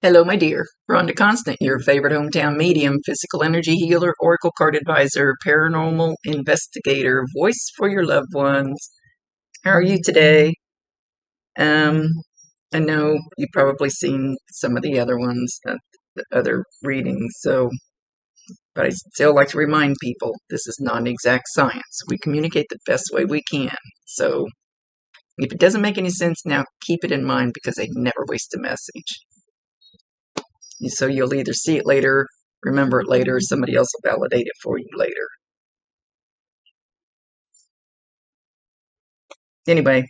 Hello, my dear. Rhonda Constant, your favorite hometown medium, physical energy healer, oracle card advisor, paranormal investigator, voice for your loved ones. How are you today? Um, I know you've probably seen some of the other ones, the other readings, but I still like to remind people this is not an exact science. We communicate the best way we can. So if it doesn't make any sense now, keep it in mind because they never waste a message. So you'll either see it later, remember it later, or somebody else will validate it for you later. Anyway,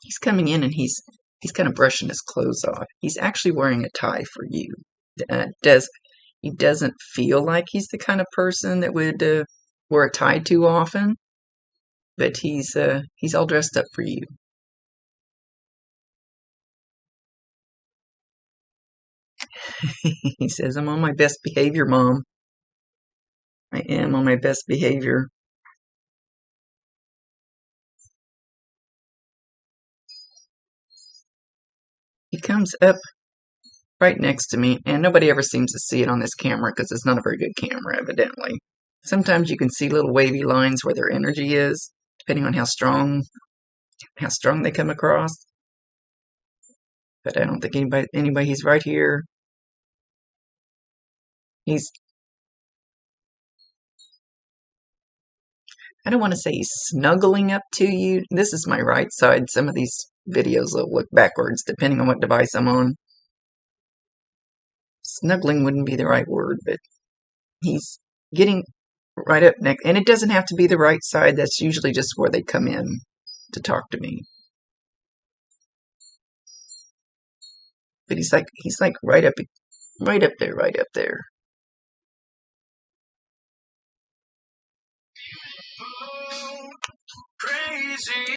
he's coming in and he's kind of brushing his clothes off. He's actually wearing a tie for you. He doesn't feel like he's the kind of person that would wear a tie too often, but he's all dressed up for you. He says, "I'm on my best behavior, Mom. I am on my best behavior." He comes up right next to me, and nobody ever seems to see it on this camera because it's not a very good camera, evidently. Sometimes you can see little wavy lines where their energy is, depending on how strong they come across. But I don't think anybody. He's right here. I don't want to say he's snuggling up to you. This is my right side. Some of these videos will look backwards, depending on what device I'm on. Snuggling wouldn't be the right word, but he's getting right up next. And it doesn't have to be the right side. That's usually just where they come in to talk to me. But he's like right up there. Crazy.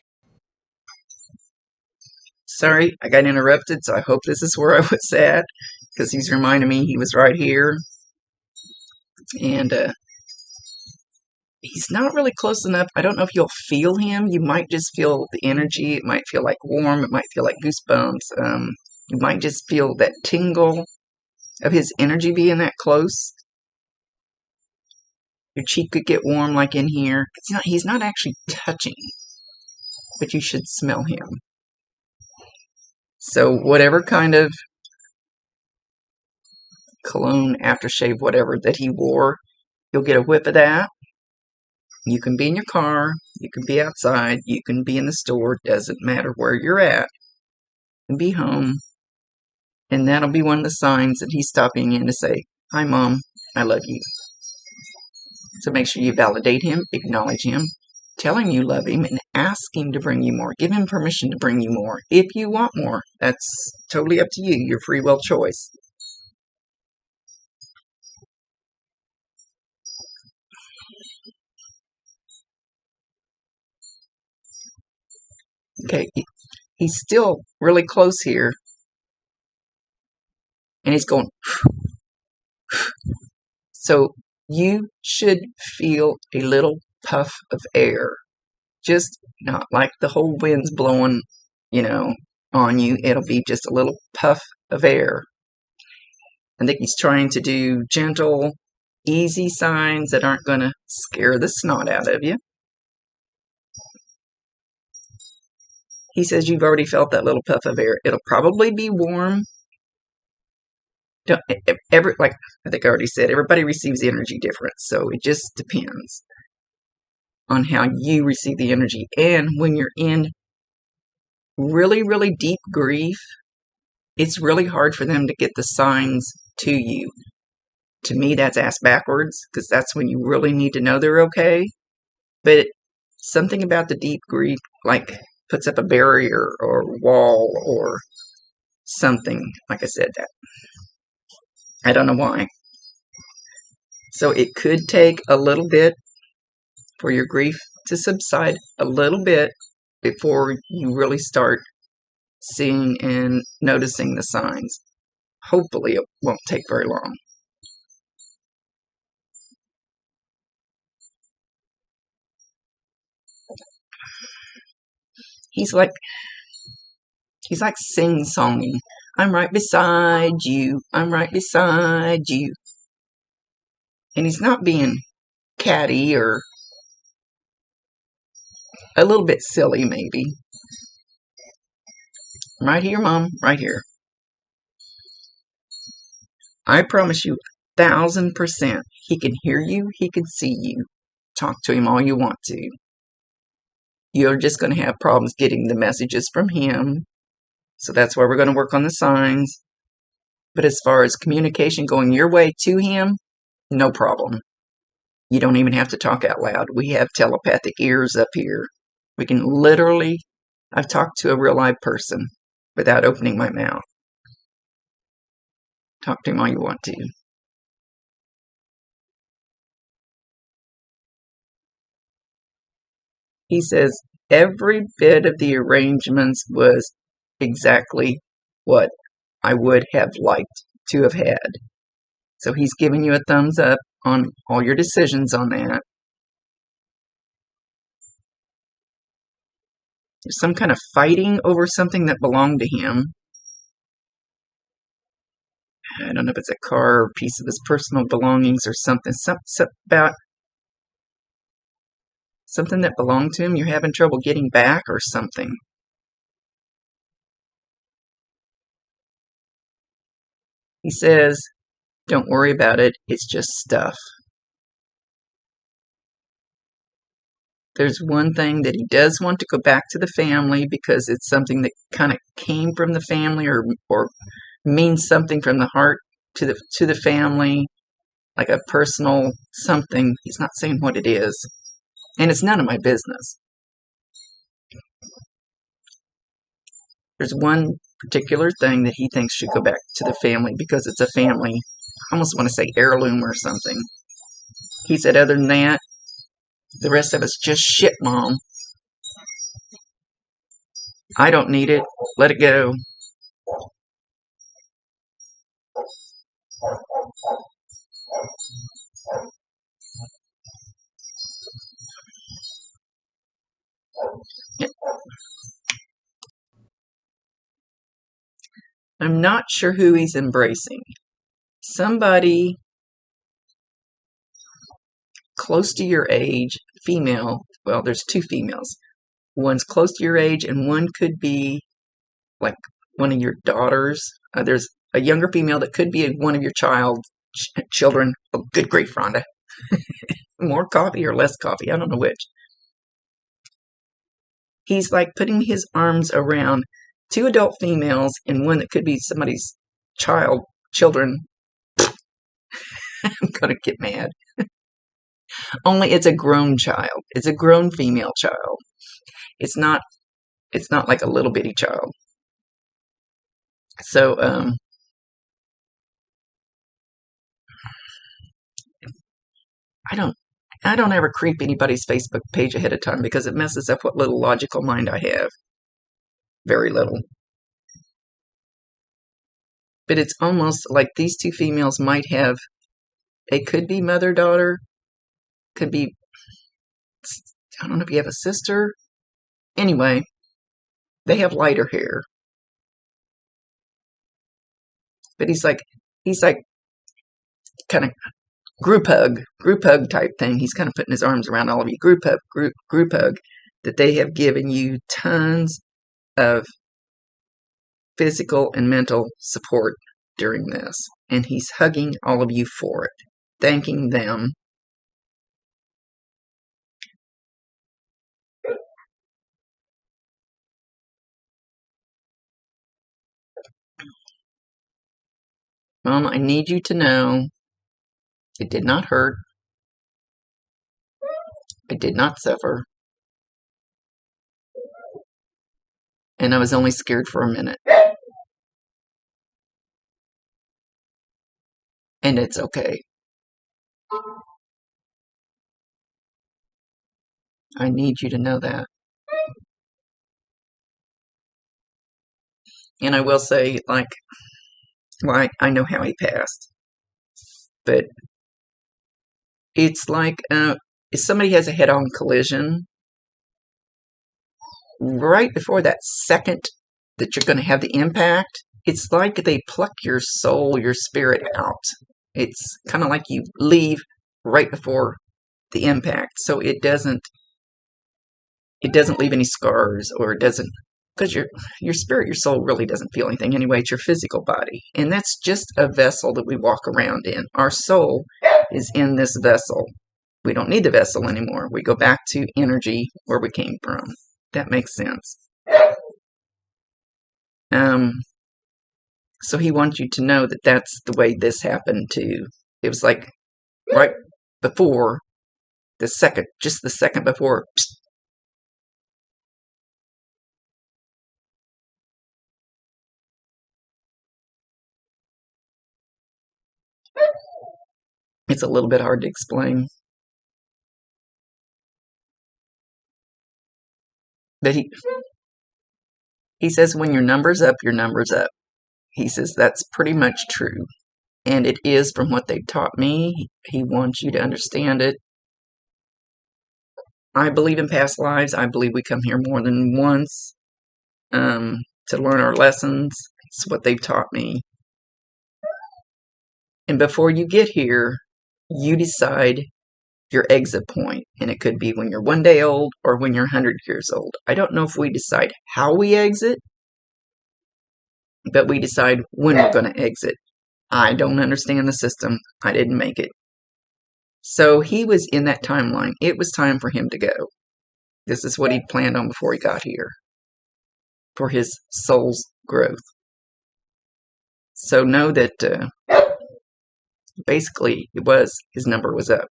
Sorry, I got interrupted, so I hope this is where I was at, because he's reminding me he was right here. And he's not really close enough. I don't know if you'll feel him. You might just feel the energy. It might feel like warm. It might feel like goosebumps. You might just feel that tingle of his energy being that close. Your cheek could get warm like in here. He's not actually touching, but you should smell him. So whatever kind of cologne, aftershave, whatever that he wore, you'll get a whiff of that. You can be in your car, you can be outside, you can be in the store, doesn't matter where you're at, and be home. And that'll be one of the signs that he's stopping in to say, "Hi, Mom, I love you." So make sure you validate him, acknowledge him, tell him you love him, and ask him to bring you more. Give him permission to bring you more. If you want more, that's totally up to you, your free will choice. Okay, he's still really close here, and he's going. So you should feel a little puff of air, just not like the whole wind's blowing, on you. It'll be just a little puff of air. I think he's trying to do gentle, easy signs that aren't going to scare the snot out of you. He says you've already felt that little puff of air. It'll probably be warm. Like I think I already said, everybody receives energy different, so it just depends on how you receive the energy. And when you're in really, really deep grief, it's really hard for them to get the signs to you. To me, that's ass backwards, because that's when you really need to know they're okay. But something about the deep grief, like, puts up a barrier or wall or something. Like I said, that I don't know why. So it could take a little bit for your grief to subside a little bit before you really start seeing and noticing the signs. Hopefully it won't take very long. He's like sing-songing. I'm right beside you. I'm right beside you. And he's not being catty or a little bit silly, maybe. Right here, Mom. Right here. I promise you, 1,000%. He can hear you. He can see you. Talk to him all you want to. You're just going to have problems getting the messages from him. So that's why we're going to work on the signs. But as far as communication going your way to him, no problem. You don't even have to talk out loud. We have telepathic ears up here. We can literally, I've talked to a real live person without opening my mouth. Talk to him all you want to. He says every bit of the arrangements was exactly what I would have liked to have had. So he's giving you a thumbs up on all your decisions on that. There's some kind of fighting over something that belonged to him. I don't know if it's a car or a piece of his personal belongings or something. About something that belonged to him you're having trouble getting back or something. He says, don't worry about it. It's just stuff. There's one thing that he does want to go back to the family because it's something that kind of came from the family or means something from the heart to the family, like a personal something. He's not saying what it is, and it's none of my business. There's one particular thing that he thinks should go back to the family because it's a family, I almost want to say heirloom or something. He said, other than that, the rest of it's just shit, Mom. I don't need it. Let it go. I'm not sure who he's embracing. Somebody close to your age, female. Well, there's two females. One's close to your age, and one could be like one of your daughters. There's a younger female that could be one of your children. Oh, good grief, Rhonda. More coffee or less coffee? I don't know which. He's like putting his arms around two adult females and one that could be somebody's children. I'm gonna get mad. Only it's a grown child. It's a grown female child. It's not like a little bitty child. So I don't ever creep anybody's Facebook page ahead of time because it messes up what little logical mind I have. Very little. But it's almost like these two females might have, it could be mother-daughter, could be, I don't know if you have a sister. Anyway, they have lighter hair. But he's like kind of group hug type thing. He's kind of putting his arms around all of you. Group hug, that they have given you tons of physical and mental support during this. And he's hugging all of you for it, thanking them. Mom, I need you to know it did not hurt. I did not suffer. And I was only scared for a minute. And it's okay. I need you to know that. And I will say, like, well, I know how he passed. But it's like if somebody has a head-on collision right before that second that you're going to have the impact, it's like they pluck your soul, your spirit out. It's kind of like you leave right before the impact, so it doesn't leave any scars, or it doesn't, because your spirit, your soul really doesn't feel anything anyway. It's your physical body, and that's just a vessel that we walk around in. Our soul is in this vessel. We don't need the vessel anymore. We go back to energy where we came from. That makes sense. So he wants you to know that that's the way this happened too. It was like right before the second, just the second before. Psst. It's a little bit hard to explain. But he says when your number's up, your number's up. He says that's pretty much true. And it is from what they've taught me. He wants you to understand it. I believe in past lives. I believe we come here more than once to learn our lessons. It's what they've taught me. And before you get here, you decide your exit point. And it could be when you're 1 day old or when you're 100 years old. I don't know if we decide how we exit, but we decide when we're going to exit. I don't understand the system. I didn't make it. So he was in that timeline. It was time for him to go. This is what he'd planned on before he got here, for his soul's growth. So know that basically his number was up,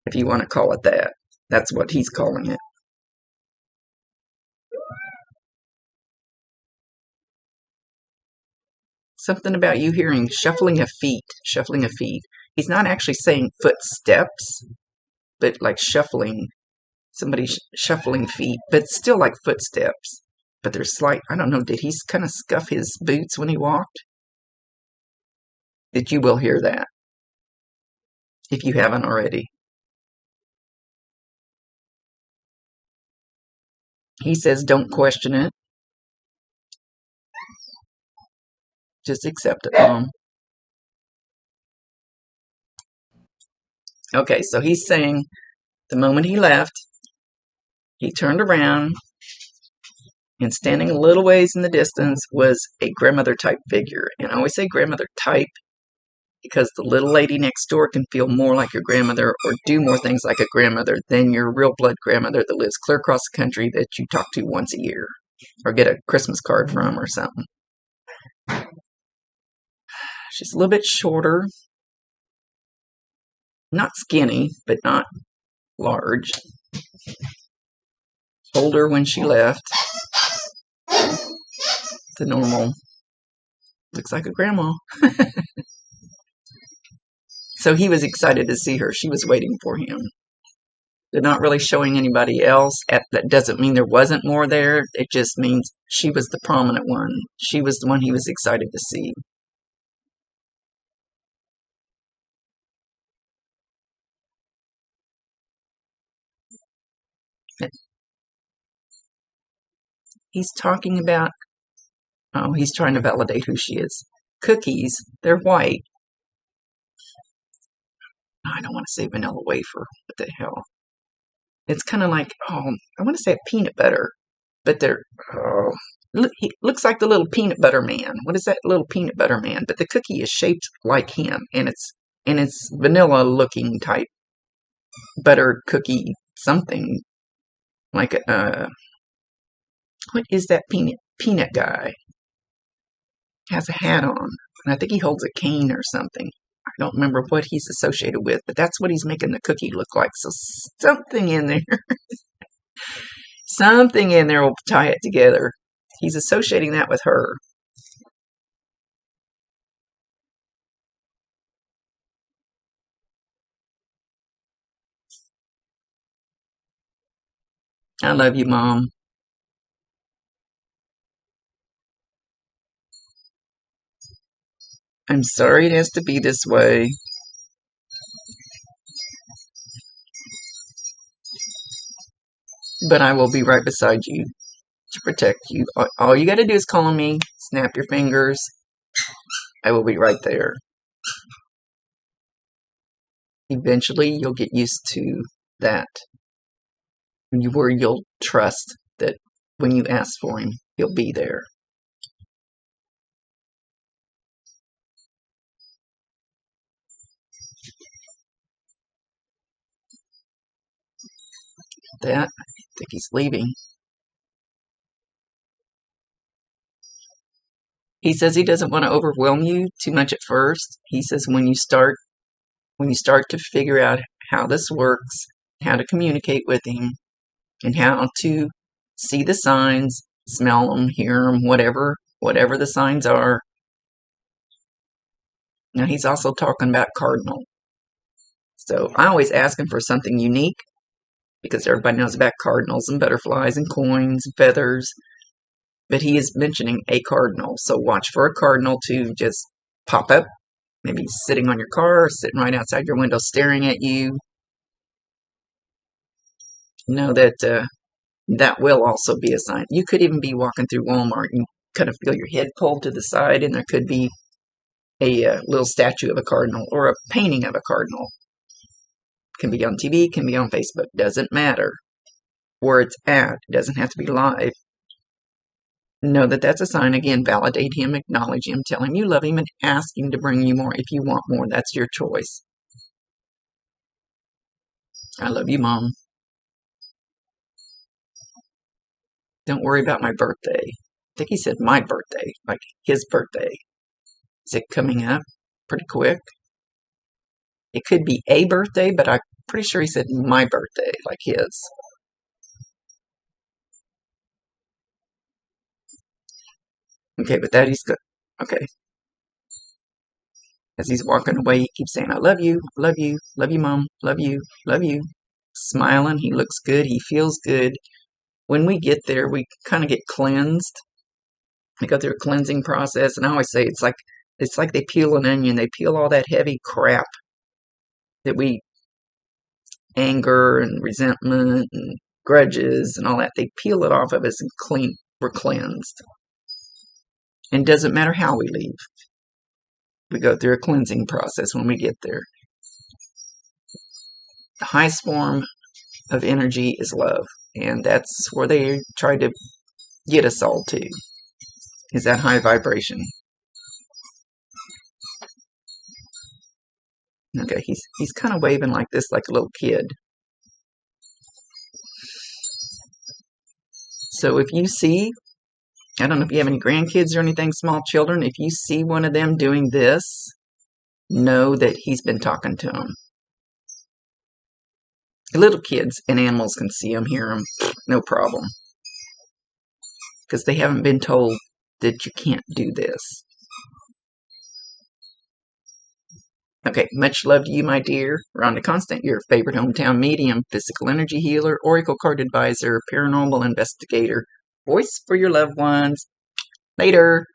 if you want to call it that. That's what he's calling it. Something about you hearing shuffling of feet, shuffling of feet. He's not actually saying footsteps, but like shuffling, somebody shuffling feet, but still like footsteps. But they're slight, I don't know, did he kind of scuff his boots when he walked? That you will hear that, if you haven't already. He says don't question it. Just accept it, Mom. Okay, so he's saying the moment he left, he turned around, and standing a little ways in the distance was a grandmother type figure. And I always say grandmother type because the little lady next door can feel more like your grandmother or do more things like a grandmother than your real blood grandmother that lives clear across the country that you talk to once a year or get a Christmas card from or something. She's a little bit shorter, not skinny, but not large. Older when she left. The normal. Looks like a grandma. So he was excited to see her. She was waiting for him. They're not really showing anybody else. That doesn't mean there wasn't more there. It just means she was the prominent one. She was the one he was excited to see. He's talking about, he's trying to validate who she is. Cookies, they're white. I don't want to say vanilla wafer. What the hell? It's kind of like, I want to say a peanut butter, but they're, he looks like the little peanut butter man. What is that little peanut butter man? But the cookie is shaped like him, and it's vanilla looking type butter cookie something. Like what is that peanut guy? Has a hat on, and I think he holds a cane or something. I don't remember what he's associated with, but that's what he's making the cookie look like. So something in there, something in there will tie it together. He's associating that with her. I love you, Mom. I'm sorry it has to be this way. But I will be right beside you. to protect you. All you got to do is call on me, snap your fingers. I will be right there. Eventually, you'll get used to that, where you'll trust that when you ask for him, he'll be there. That, I think he's leaving. He says he doesn't want to overwhelm you too much at first. He says when you start to figure out how this works, how to communicate with him, and how to see the signs, smell them, hear them, whatever the signs are. Now he's also talking about cardinal. So I always ask him for something unique, because everybody knows about cardinals and butterflies and coins and feathers. But he is mentioning a cardinal. So watch for a cardinal to just pop up. Maybe sitting on your car or sitting right outside your window staring at you. Know that that will also be a sign. You could even be walking through Walmart and kind of feel your head pulled to the side, and there could be a little statue of a cardinal or a painting of a cardinal. Can be on TV, can be on Facebook. Doesn't matter where it's at. It doesn't have to be live. Know that that's a sign. Again, validate him, acknowledge him, tell him you love him, and ask him to bring you more if you want more. That's your choice. I love you, Mom. Don't worry about my birthday. I think he said my birthday, like his birthday. Is it coming up pretty quick? It could be a birthday, but I'm pretty sure he said my birthday, like his. Okay, but that he's good. Okay. As he's walking away, he keeps saying, I love you, love you, love you, Mom, love you, love you. Smiling, he looks good, he feels good. When we get there, we kind of get cleansed. We go through a cleansing process, and I always say it's like they peel an onion. They peel all that heavy crap that anger and resentment and grudges and all that. They peel it off of us and we're cleansed. And it doesn't matter how we leave. We go through a cleansing process when we get there. The highest form of energy is love, and that's where they try to get us all to, is that high vibration. Okay, he's kind of waving like this, like a little kid. So if you see, I don't know if you have any grandkids or anything, small children, if you see one of them doing this, know that he's been talking to them. Little kids and animals can see them, hear them, no problem. Because they haven't been told that you can't do this. Okay, much love to you, my dear. Rhonda Constant, your favorite hometown medium, physical energy healer, oracle card advisor, paranormal investigator, voice for your loved ones. Later.